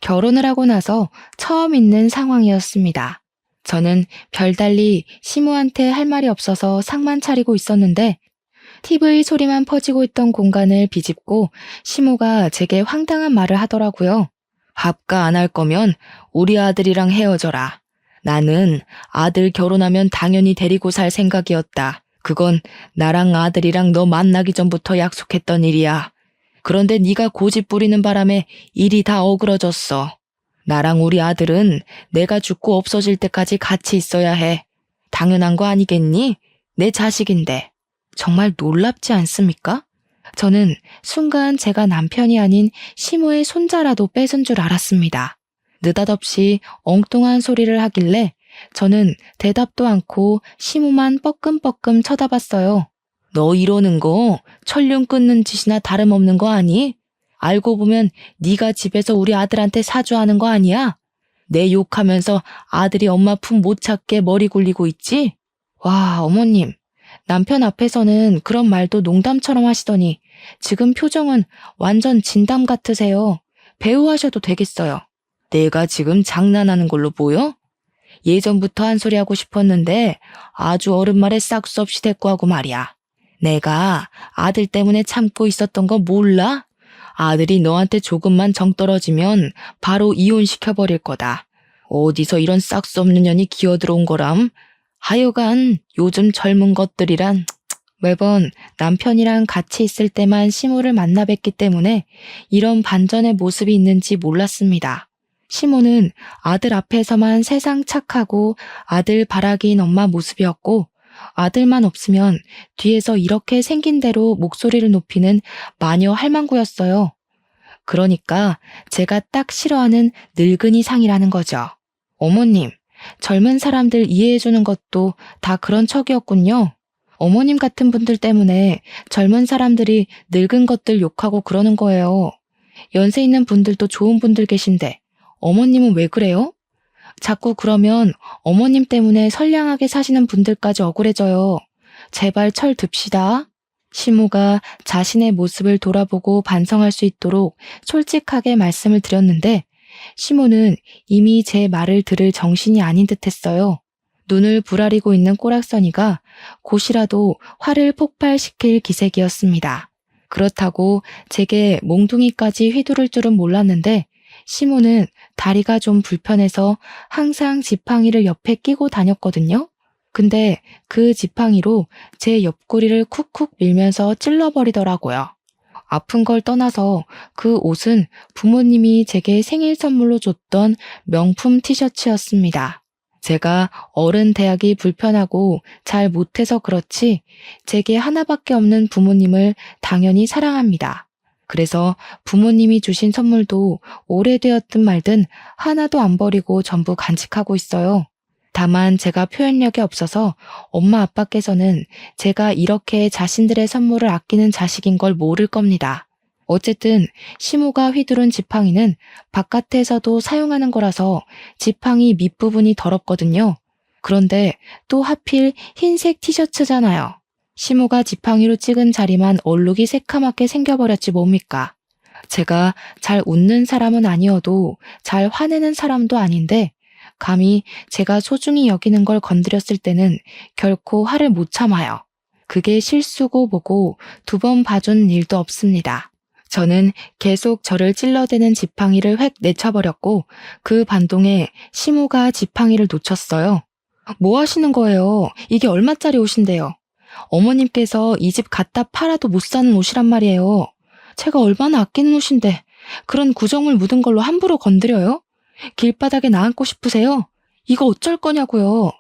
결혼을 하고 나서 처음 있는 상황이었습니다. 저는 별달리 시모한테 할 말이 없어서 상만 차리고 있었는데 TV 소리만 퍼지고 있던 공간을 비집고 시모가 제게 황당한 말을 하더라고요. 밥가 안 할 거면 우리 아들이랑 헤어져라. 나는 아들 결혼하면 당연히 데리고 살 생각이었다. 그건 나랑 아들이랑 너 만나기 전부터 약속했던 일이야. 그런데 네가 고집 부리는 바람에 일이 다 어그러졌어. 나랑 우리 아들은 내가 죽고 없어질 때까지 같이 있어야 해. 당연한 거 아니겠니? 내 자식인데. 정말 놀랍지 않습니까? 저는 순간 제가 남편이 아닌 시모의 손자라도 뺏은 줄 알았습니다. 느닷없이 엉뚱한 소리를 하길래 저는 대답도 않고 시모만 뻐끔뻐끔 쳐다봤어요. 너 이러는 거 천륜 끊는 짓이나 다름없는 거 아니? 알고 보면 네가 집에서 우리 아들한테 사주하는 거 아니야? 내 욕하면서 아들이 엄마 품 못 찾게 머리 굴리고 있지? 와, 어머님. 남편 앞에서는 그런 말도 농담처럼 하시더니 지금 표정은 완전 진담 같으세요. 배우 하셔도 되겠어요. 내가 지금 장난하는 걸로 보여? 예전부터 한 소리 하고 싶었는데 아주 어른 말에 싹수 없이 대꾸하고 말이야. 내가 아들 때문에 참고 있었던 거 몰라? 아들이 너한테 조금만 정 떨어지면 바로 이혼시켜버릴 거다. 어디서 이런 싹수 없는 년이 기어들어온 거람? 하여간 요즘 젊은 것들이란 매번 남편이랑 같이 있을 때만 시모를 만나 뵙기 때문에 이런 반전의 모습이 있는지 몰랐습니다. 시모는 아들 앞에서만 세상 착하고 아들 바라기인 엄마 모습이었고 아들만 없으면 뒤에서 이렇게 생긴 대로 목소리를 높이는 마녀 할망구였어요. 그러니까 제가 딱 싫어하는 늙은이 상이라는 거죠. 어머님, 젊은 사람들 이해해주는 것도 다 그런 척이었군요. 어머님 같은 분들 때문에 젊은 사람들이 늙은 것들 욕하고 그러는 거예요. 연세 있는 분들도 좋은 분들 계신데 어머님은 왜 그래요? 자꾸 그러면 어머님 때문에 선량하게 사시는 분들까지 억울해져요. 제발 철 듭시다. 시모가 자신의 모습을 돌아보고 반성할 수 있도록 솔직하게 말씀을 드렸는데 시모는 이미 제 말을 들을 정신이 아닌 듯했어요. 눈을 부라리고 있는 꼬락서니가 곧이라도 화를 폭발시킬 기색이었습니다. 그렇다고 제게 몽둥이까지 휘두를 줄은 몰랐는데 시모는 다리가 좀 불편해서 항상 지팡이를 옆에 끼고 다녔거든요. 근데 그 지팡이로 제 옆구리를 쿡쿡 밀면서 찔러버리더라고요. 아픈 걸 떠나서 그 옷은 부모님이 제게 생일 선물로 줬던 명품 티셔츠였습니다. 제가 어른 대하기 불편하고 잘 못해서 그렇지 제게 하나밖에 없는 부모님을 당연히 사랑합니다. 그래서 부모님이 주신 선물도 오래되었든 말든 하나도 안 버리고 전부 간직하고 있어요. 다만 제가 표현력이 없어서 엄마 아빠께서는 제가 이렇게 자신들의 선물을 아끼는 자식인 걸 모를 겁니다. 어쨌든 시모가 휘두른 지팡이는 바깥에서도 사용하는 거라서 지팡이 밑부분이 더럽거든요. 그런데 또 하필 흰색 티셔츠잖아요. 시모가 지팡이로 찍은 자리만 얼룩이 새카맣게 생겨버렸지 뭡니까. 제가 잘 웃는 사람은 아니어도 잘 화내는 사람도 아닌데 감히 제가 소중히 여기는 걸 건드렸을 때는 결코 화를 못 참아요. 그게 실수고 뭐고 2번 봐준 일도 없습니다. 저는 계속 저를 찔러대는 지팡이를 획 내쳐버렸고 그 반동에 시모가 지팡이를 놓쳤어요. 뭐 하시는 거예요? 이게 얼마짜리 옷인데요? 어머님께서 이 집 갖다 팔아도 못 사는 옷이란 말이에요. 제가 얼마나 아끼는 옷인데 그런 구정물 묻은 걸로 함부로 건드려요? 길바닥에 나앉고 싶으세요? 이거 어쩔 거냐고요.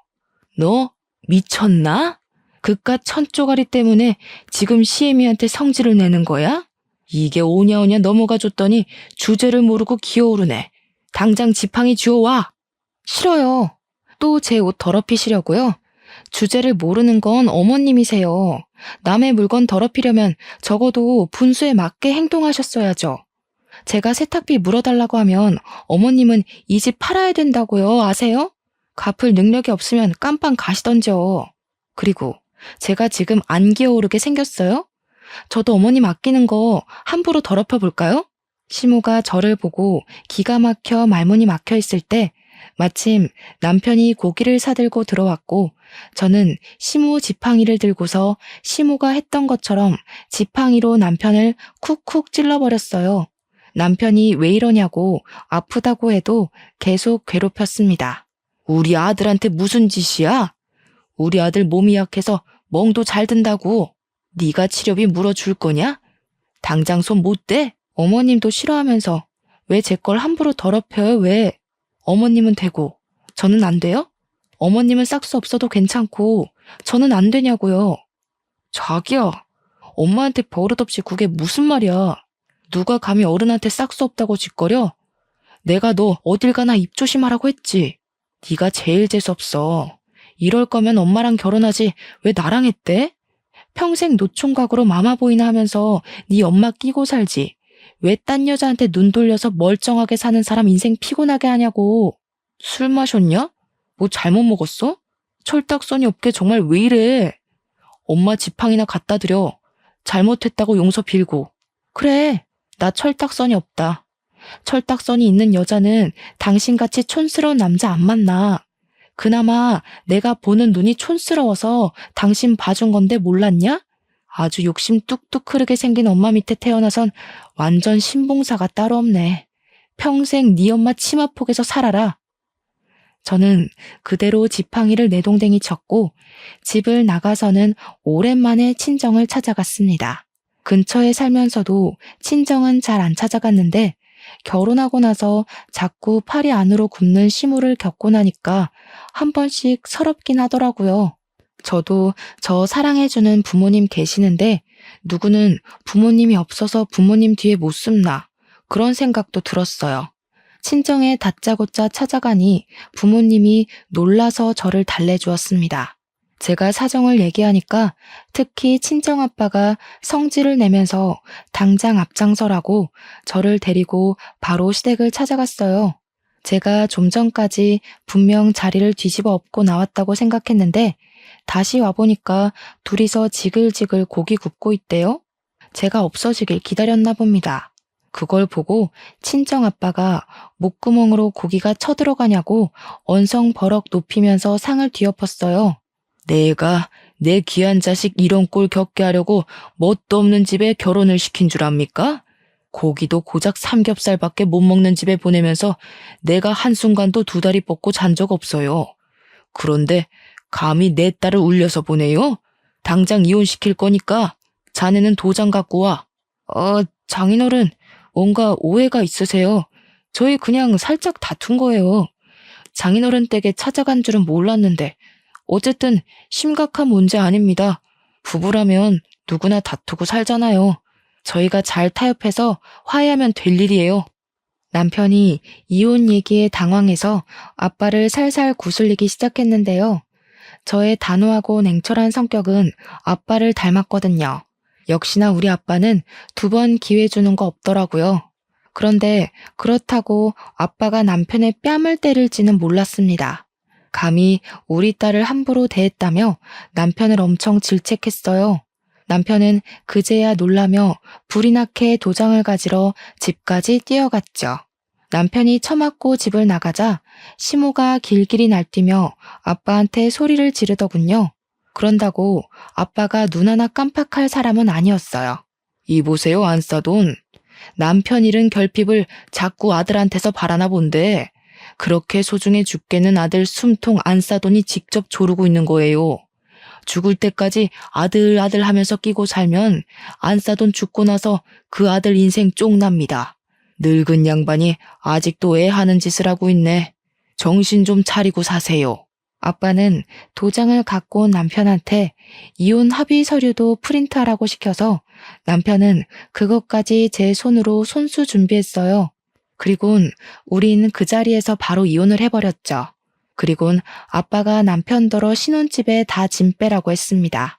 너 미쳤나? 그깟 천쪼가리 때문에 지금 시애미한테 성질을 내는 거야? 이게 오냐오냐 넘어가 줬더니 주제를 모르고 기어오르네. 당장 지팡이 주워와. 싫어요. 또 제 옷 더럽히시려고요? 주제를 모르는 건 어머님이세요. 남의 물건 더럽히려면 적어도 분수에 맞게 행동하셨어야죠. 제가 세탁비 물어달라고 하면 어머님은 이 집 팔아야 된다고요. 아세요? 갚을 능력이 없으면 깜빵 가시던죠. 그리고 제가 지금 안 기어오르게 생겼어요? 저도 어머님 아끼는 거 함부로 더럽혀 볼까요? 시모가 저를 보고 기가 막혀 말문이 막혀 있을 때 마침 남편이 고기를 사들고 들어왔고 저는 시모 지팡이를 들고서 시모가 했던 것처럼 지팡이로 남편을 쿡쿡 찔러버렸어요. 남편이 왜 이러냐고 아프다고 해도 계속 괴롭혔습니다. 우리 아들한테 무슨 짓이야? 우리 아들 몸이 약해서 멍도 잘 든다고. 네가 치료비 물어줄 거냐? 당장 손 못 대? 어머님도 싫어하면서 왜 제 걸 함부로 더럽혀요? 왜? 어머님은 되고 저는 안 돼요? 어머님은 싹수 없어도 괜찮고 저는 안 되냐고요. 자기야, 엄마한테 버릇없이 그게 무슨 말이야. 누가 감히 어른한테 싹수 없다고 짓거려? 내가 너 어딜 가나 입 조심하라고 했지. 네가 제일 재수없어. 이럴 거면 엄마랑 결혼하지 왜 나랑 했대? 평생 노총각으로 마마보이나 하면서 네 엄마 끼고 살지. 왜 딴 여자한테 눈 돌려서 멀쩡하게 사는 사람 인생 피곤하게 하냐고. 술 마셨냐? 뭐 잘못 먹었어? 철딱서니 없게 정말 왜 이래? 엄마 지팡이나 갖다 드려. 잘못했다고 용서 빌고. 그래, 나 철딱서니 없다. 철딱서니 있는 여자는 당신같이 촌스러운 남자 안 만나. 그나마 내가 보는 눈이 촌스러워서 당신 봐준 건데 몰랐냐? 아주 욕심 뚝뚝 흐르게 생긴 엄마 밑에 태어나선 완전 신봉사가 따로 없네. 평생 네 엄마 치마폭에서 살아라. 저는 그대로 지팡이를 내동댕이 쳤고 집을 나가서는 오랜만에 친정을 찾아갔습니다. 근처에 살면서도 친정은 잘 안 찾아갔는데 결혼하고 나서 자꾸 팔이 안으로 굽는 시무를 겪고 나니까 한 번씩 서럽긴 하더라고요. 저도 저 사랑해주는 부모님 계시는데 누구는 부모님이 없어서 부모님 뒤에 못 숨나 그런 생각도 들었어요. 친정에 다짜고짜 찾아가니 부모님이 놀라서 저를 달래주었습니다. 제가 사정을 얘기하니까 특히 친정아빠가 성질을 내면서 당장 앞장서라고 저를 데리고 바로 시댁을 찾아갔어요. 제가 좀 전까지 분명 자리를 뒤집어 엎고 나왔다고 생각했는데 다시 와보니까 둘이서 지글지글 고기 굽고 있대요. 제가 없어지길 기다렸나 봅니다. 그걸 보고 친정아빠가 목구멍으로 고기가 쳐들어가냐고 언성버럭 높이면서 상을 뒤엎었어요. 내가 내 귀한 자식 이런 꼴 겪게 하려고 뭣도 없는 집에 결혼을 시킨 줄 압니까? 고기도 고작 삼겹살밖에 못 먹는 집에 보내면서 내가 한순간도 두 다리 뻗고 잔 적 없어요. 그런데 감히 내 딸을 울려서 보내요? 당장 이혼시킬 거니까 자네는 도장 갖고 와. 장인어른, 뭔가 오해가 있으세요. 저희 그냥 살짝 다툰 거예요. 장인어른 댁에 찾아간 줄은 몰랐는데 어쨌든 심각한 문제 아닙니다. 부부라면 누구나 다투고 살잖아요. 저희가 잘 타협해서 화해하면 될 일이에요. 남편이 이혼 얘기에 당황해서 아빠를 살살 구슬리기 시작했는데요. 저의 단호하고 냉철한 성격은 아빠를 닮았거든요. 역시나 우리 아빠는 2번 기회 주는 거 없더라고요. 그런데 그렇다고 아빠가 남편의 뺨을 때릴지는 몰랐습니다. 감히 우리 딸을 함부로 대했다며 남편을 엄청 질책했어요. 남편은 그제야 놀라며 불이 나게 도장을 가지러 집까지 뛰어갔죠. 남편이 처맞고 집을 나가자 시모가 길길이 날뛰며 아빠한테 소리를 지르더군요. 그런다고 아빠가 눈 하나 깜빡할 사람은 아니었어요. 이보세요, 안싸돈. 남편 잃은 결핍을 자꾸 아들한테서 바라나 본데 그렇게 소중해 죽겠는 아들 숨통 안싸돈이 직접 조르고 있는 거예요. 죽을 때까지 아들 하면서 끼고 살면 안싸돈 죽고 나서 그 아들 인생 쫑납니다. 늙은 양반이 아직도 애 하는 짓을 하고 있네. 정신 좀 차리고 사세요. 아빠는 도장을 갖고 온 남편한테 이혼 합의 서류도 프린트하라고 시켜서 남편은 그것까지 제 손으로 손수 준비했어요. 그리곤 우린 그 자리에서 바로 이혼을 해버렸죠. 그리곤 아빠가 남편더러 신혼집에 다 짐 빼라고 했습니다.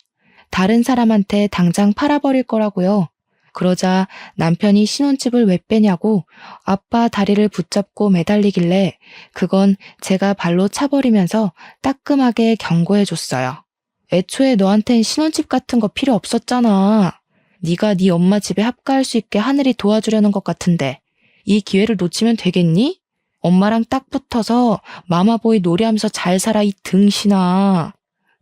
다른 사람한테 당장 팔아버릴 거라고요. 그러자 남편이 신혼집을 왜 빼냐고 아빠 다리를 붙잡고 매달리길래 그건 제가 발로 차버리면서 따끔하게 경고해줬어요. 애초에 너한텐 신혼집 같은 거 필요 없었잖아. 네가 네 엄마 집에 합가할 수 있게 하늘이 도와주려는 것 같은데 이 기회를 놓치면 되겠니? 엄마랑 딱 붙어서 마마보이 노래하면서 잘 살아 이 등신아.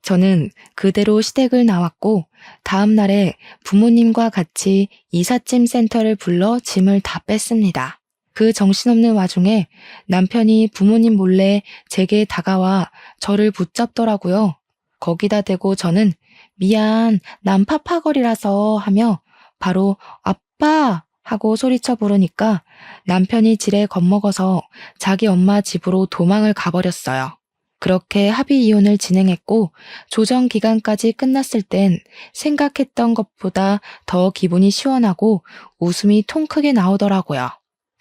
저는 그대로 시댁을 나왔고 다음 날에 부모님과 같이 이삿짐 센터를 불러 짐을 다 뺐습니다. 그 정신없는 와중에 남편이 부모님 몰래 제게 다가와 저를 붙잡더라고요. 거기다 대고 저는 미안, 난 파파거리라서 하며 바로 아빠 하고 소리쳐 부르니까 남편이 지레 겁먹어서 자기 엄마 집으로 도망을 가버렸어요. 그렇게 합의 이혼을 진행했고 조정 기간까지 끝났을 땐 생각했던 것보다 더 기분이 시원하고 웃음이 통 크게 나오더라고요.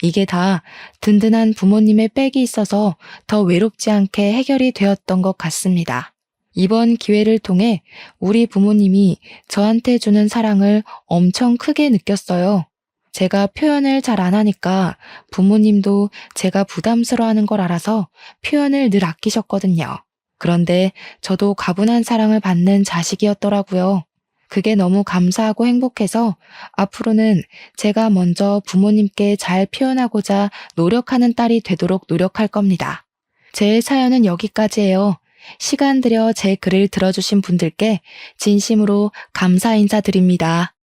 이게 다 든든한 부모님의 백이 있어서 더 외롭지 않게 해결이 되었던 것 같습니다. 이번 기회를 통해 우리 부모님이 저한테 주는 사랑을 엄청 크게 느꼈어요. 제가 표현을 잘 안 하니까 부모님도 제가 부담스러워하는 걸 알아서 표현을 늘 아끼셨거든요. 그런데 저도 가분한 사랑을 받는 자식이었더라고요. 그게 너무 감사하고 행복해서 앞으로는 제가 먼저 부모님께 잘 표현하고자 노력하는 딸이 되도록 노력할 겁니다. 제 사연은 여기까지예요. 시간 들여 제 글을 들어주신 분들께 진심으로 감사 인사드립니다.